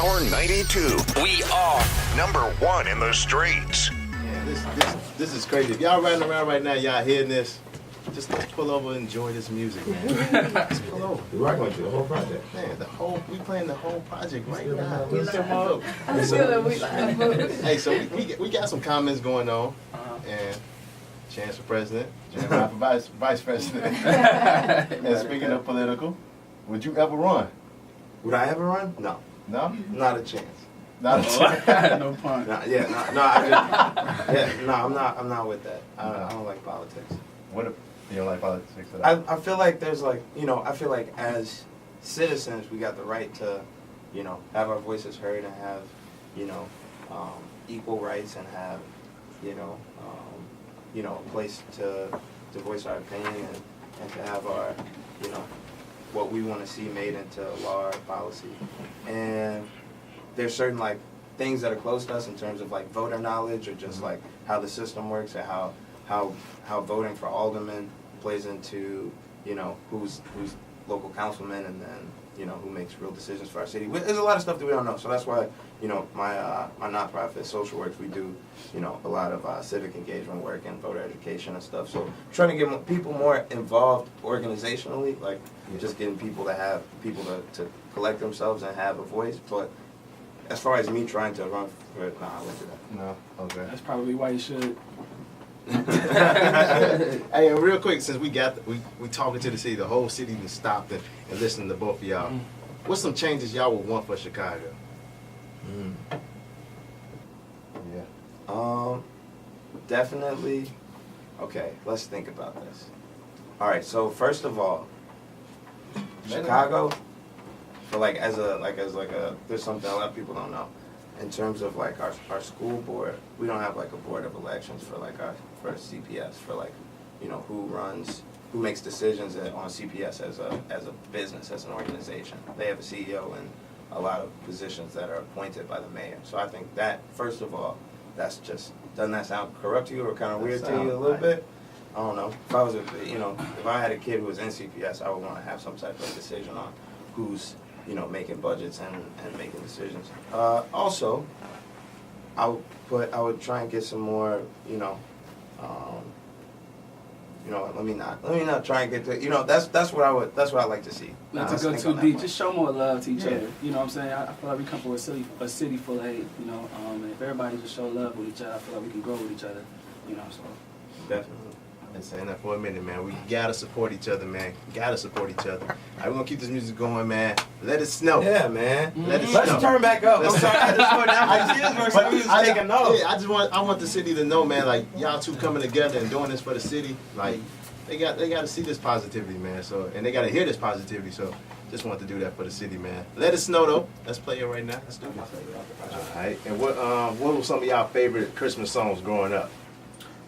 Power 92. We are number one in the streets. Yeah, this is crazy. If y'all riding around right now, y'all hearing this, just pull over and enjoy this music, man. Just pull over. We're rocking with you the whole project. Man, we playing the whole project right now. Hey, so we got some comments going on, and Chance for president, Jeremih for vice president. And speaking of political, would you ever run? Would I ever run? No. No? Not a chance. Not a chance. No pun. I'm not with that. I don't like politics. What if you don't like politics at all? I feel like there's I feel like as citizens we got the right to, have our voices heard and have, equal rights and have, a place to voice our opinion and to have our, what we want to see made into law or policy. And there's certain things that are close to us in terms of voter knowledge or just how the system works and how voting for aldermen plays into who's local councilman and then who makes real decisions for our city. There's a lot of stuff that we don't know, so that's why my nonprofit Social Works, we do a lot of civic engagement work and voter education and stuff. So trying to get people more involved organizationally, just getting people to collect themselves and have a voice. But as far as me trying to run for it, I wouldn't do that. No, okay. That's probably why you should. Hey, and real quick, since we talking to the city, the whole city just stopped and listened to both of y'all. What's some changes y'all would want for Chicago? Yeah. Definitely. Okay, let's think about this. All right, so first of all, Chicago, for there's something a lot of people don't know. In terms of our school board, we don't have a board of elections for for CPS for who makes decisions on CPS as a business, as an organization. They have a CEO and a lot of positions that are appointed by the mayor. So I think that, first of all, doesn't that sound corrupt to you or kind of weird to you a little bit? I don't know. If I was if I had a kid who was in CPS, I would want to have some type of decision on who's making budgets and making decisions. Also, I would try and get some more, let me not try and get to, that's what I like to see. Not to go too deep, just show more love to each other. You know what I'm saying? I feel like we come from a city full of hate, and if everybody just show love with each other, I feel like we can grow with each other, so. Definitely. Been saying that for a minute, man. We gotta support each other, man. Gotta support each other. All right, we're gonna keep this music going, man. Let it snow. Yeah, man. Let it snow. Let's turn back up. I'm sorry, I just slowed down. I want the city to know, man. Y'all two coming together and doing this for the city. They got to see this positivity, man. So, and they got to hear this positivity. So, just want to do that for the city, man. Let it snow, though. Let's play it right now. Let's do it. All right. And what were some of y'all favorite Christmas songs growing up?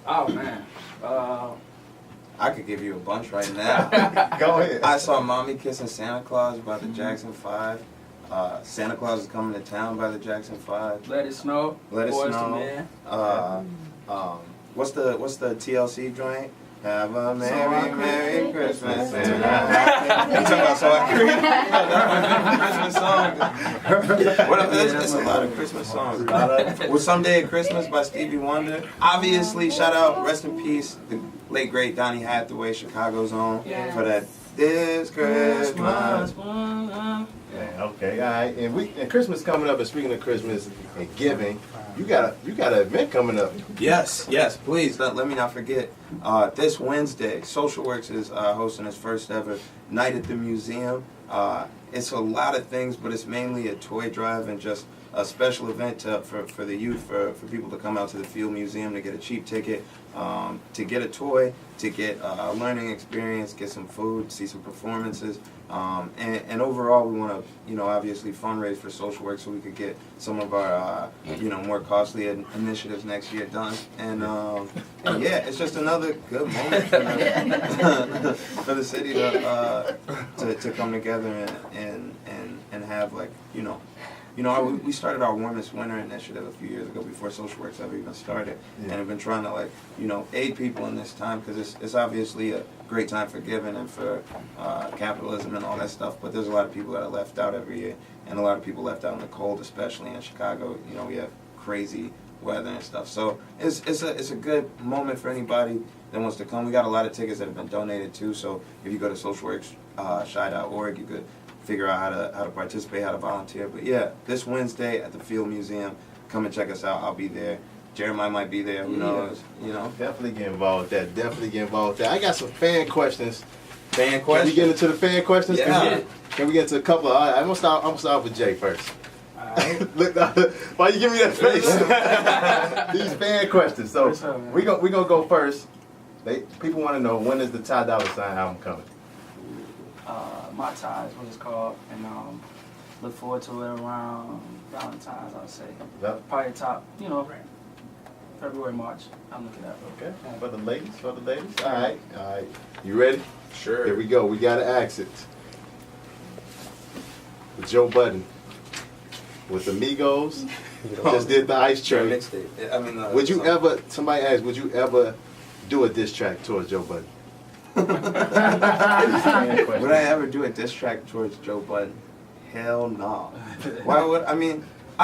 Oh man. I could give you a bunch right now. Go ahead. I saw Mommy Kissing Santa Claus by the Jackson 5. Santa Claus is Coming to Town by the Jackson 5. Let It Snow. Let It Boys Snow. To Men. What's the TLC joint? Have a Merry Christmas. You talking about So Christmas songs? What else? There's a lot of Christmas songs. Well, Someday at Christmas by Stevie Wonder. Obviously, shout out, rest in peace, the late great Donny Hathaway, Chicago's own, for that This Christmas. Yeah, okay, all right. And Christmas coming up. And speaking of Christmas and giving, you got an event coming up. Yes, please, let me not forget. This Wednesday, Social Works is hosting its first ever night at the museum. It's a lot of things, but it's mainly a toy drive and just a special event for the youth, for people to come out to the Field Museum to get a cheap ticket, to get a toy, to get a learning experience, get some food, see some performances. And overall, we want to, obviously fundraise for Social Work so we could get some of our, more costly initiatives next year done. And yeah, it's just another good moment for the city to come together and and have like, we started our Warmest Winter initiative a few years ago before Social Works ever even started, and have been trying to like, aid people in this time because it's obviously a great time for giving and for capitalism and all that stuff. But there's a lot of people that are left out every year, and a lot of people left out in the cold, especially in Chicago. We have crazy weather and stuff. So it's a good moment for anybody that wants to come. We got a lot of tickets that have been donated too. So if you go to socialworks.org, you could figure out how to participate, how to volunteer. But yeah, this Wednesday at the Field Museum, come and check us out. I'll be there. Jeremiah might be there. Who knows? Definitely get involved with that. I got some fan questions. Fan questions? Can we get into the fan questions? Yeah. Can we get into a couple? All right, I'm gonna start with Jay first. Alright. Look, why you give me that face? These fan questions. So we gonna go first. People want to know, when is the Ty Dolla $ign album coming? My Tie is what it's called, and look forward to it around Valentine's, I would say. Yep. Probably top, February, March. I'm looking at. Okay. For the ladies. All right. You ready? Sure. Here we go. We gotta ask it. With Joe Budden, with Amigos, just did the Ice Train. Mixtape. Would you ever? Somebody asked, would you ever do a diss track towards Joe Budden? Would I ever do a diss track towards Joe Budden? Hell no. Why would I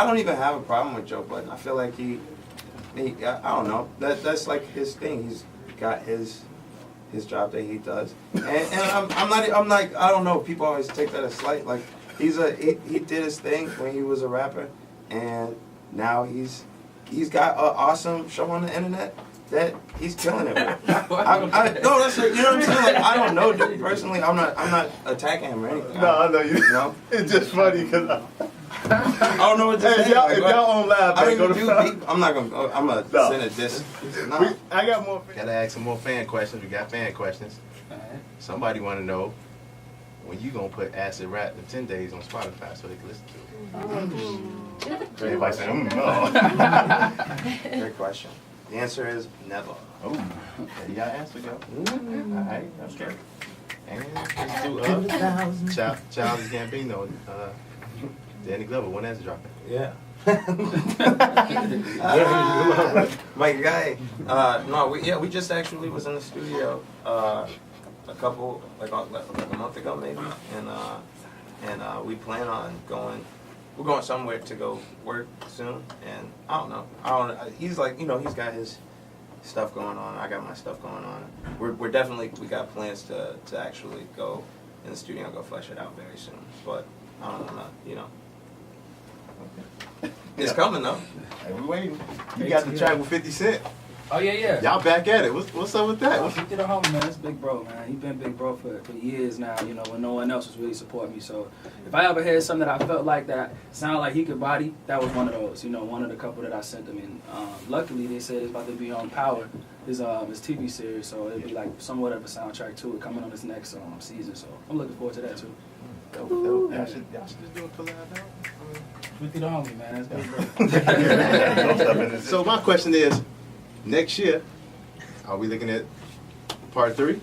don't even have a problem with Joe Budden. I feel like he I don't know. That's like his thing. He's got his job that he does. And I'm like, I don't know, people always take that as slight. Like he did his thing when he was a rapper, and now he's got an awesome show on the internet that he's killing it with. No, that's like, you know what I'm saying? Like, I don't know, dude, personally. I'm not attacking him or anything. No, I know you. No, It's just funny because I don't know what to say. if y'all on live, I man, go don't to even do beat. I'm not gonna. I'm gonna send a diss. No. I got more. Gotta ask some more fan questions. We got fan questions. Alright. Somebody want to know when you gonna put Acid Rap in 10 days on Spotify so they can listen to it. Everybody saying, no. Great question. The answer is never. Oh, there you got an answer, go. All right, okay. And let's do Childish Gambino. Danny Glover, when that's dropping? Yeah. My guy. We just actually was in the studio a couple like a month ago maybe, and we plan on going. We're going somewhere to go work soon, and I don't know. He's like, he's got his stuff going on. I got my stuff going on. We got plans to actually go in the studio and go flesh it out very soon. But I don't know, It's coming though. Hey, we waiting. You got the track with 50 Cent. Oh yeah. Y'all back at it. What's up with that? 50 the homie, man. That's Big Bro, man. He been Big Bro for years now, when no one else was really supporting me. So if I ever had something that I felt like that sounded like he could body, that was one of those, one of the couple that I sent him in. Luckily, they said it's about to be on Power, his TV series, so it'll be like somewhat of a soundtrack to it coming on this next season. So I'm looking forward to that too. Y'all should just do a collab now. 50 the homie, man. That's Big Bro. So my question is, next year, are we looking at part 3?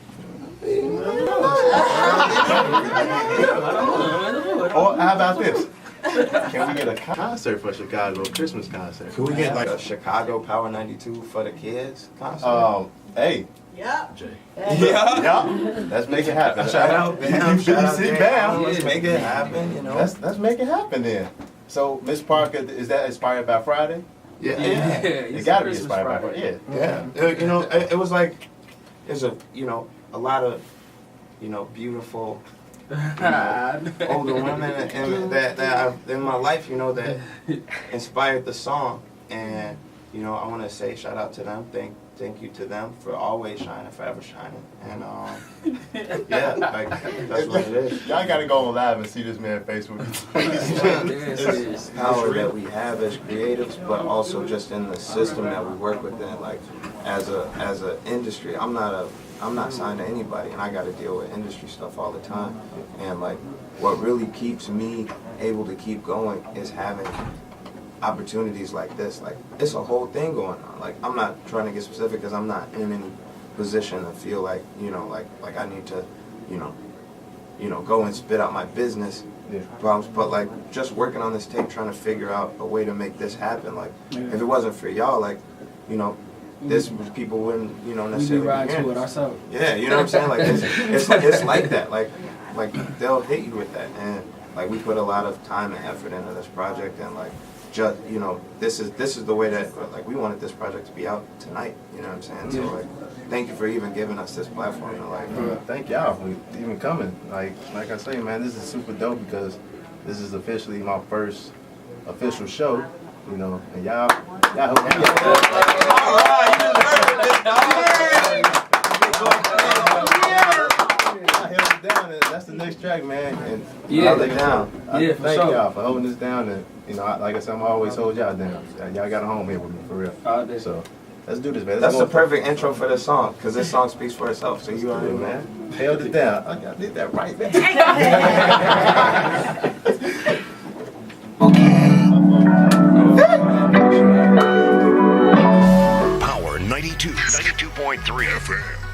Or how about this? Can we get a concert for Chicago, a Christmas concert? Can we get like a Chicago Power 92 for the kids concert? Hey. Yeah. Yeah. Let's make it happen. Shout out Bam. Shout out Bam. Bam. Let's make it happen, Let's make it happen then. So, Miss Parker, is that inspired by Friday? Yeah. It gotta be inspired by Friday. Yeah. It was like, there's a lot of, beautiful, older women and that I've, in my life, that inspired the song. And, I want to say shout out to them. Thank you to them for always shining, forever shining. And, yeah, like, that's what it is. Y'all gotta go on live and see this man's face with It's power that we have as creatives, but also just in the system that we work within. Like, as a industry, I'm not signed to anybody, and I got to deal with industry stuff all the time. And like, what really keeps me able to keep going is having opportunities like this. Like, it's a whole thing going on. Like, I'm not trying to get specific because I'm not in any position to feel like, like I need to, you know, go and spit out my business. Yeah. But like just working on this tape, trying to figure out a way to make this happen. Like Yeah. if it wasn't for y'all, like, you know, this people wouldn't, you know, We be necessarily be riding hearing to it this. ourselves. Yeah, you know what I'm saying? Like it's like that. Like they'll hit you with that, and like we put a lot of time and effort into this project, and like just, you know, this is the way that like we wanted this project to be out tonight. You know what I'm saying? So like, thank you for even giving us this platform. And like, Thank y'all for even coming. Like I say, man, this is super dope because this is officially my first official show. You know, and y'all help me out. I held it down, and that's the next track, man. And Yeah. hold it down. Yeah, for thank sure. y'all for holding this down, and you know, like I said, I'm always hold y'all down. Y'all got a home here with me for real. All day. So let's do this, man. That's Let's the go. perfect intro for this song, because this song speaks for itself. So you already Good, man. man. Held it down. I did that right, man. Power 92.3 FM.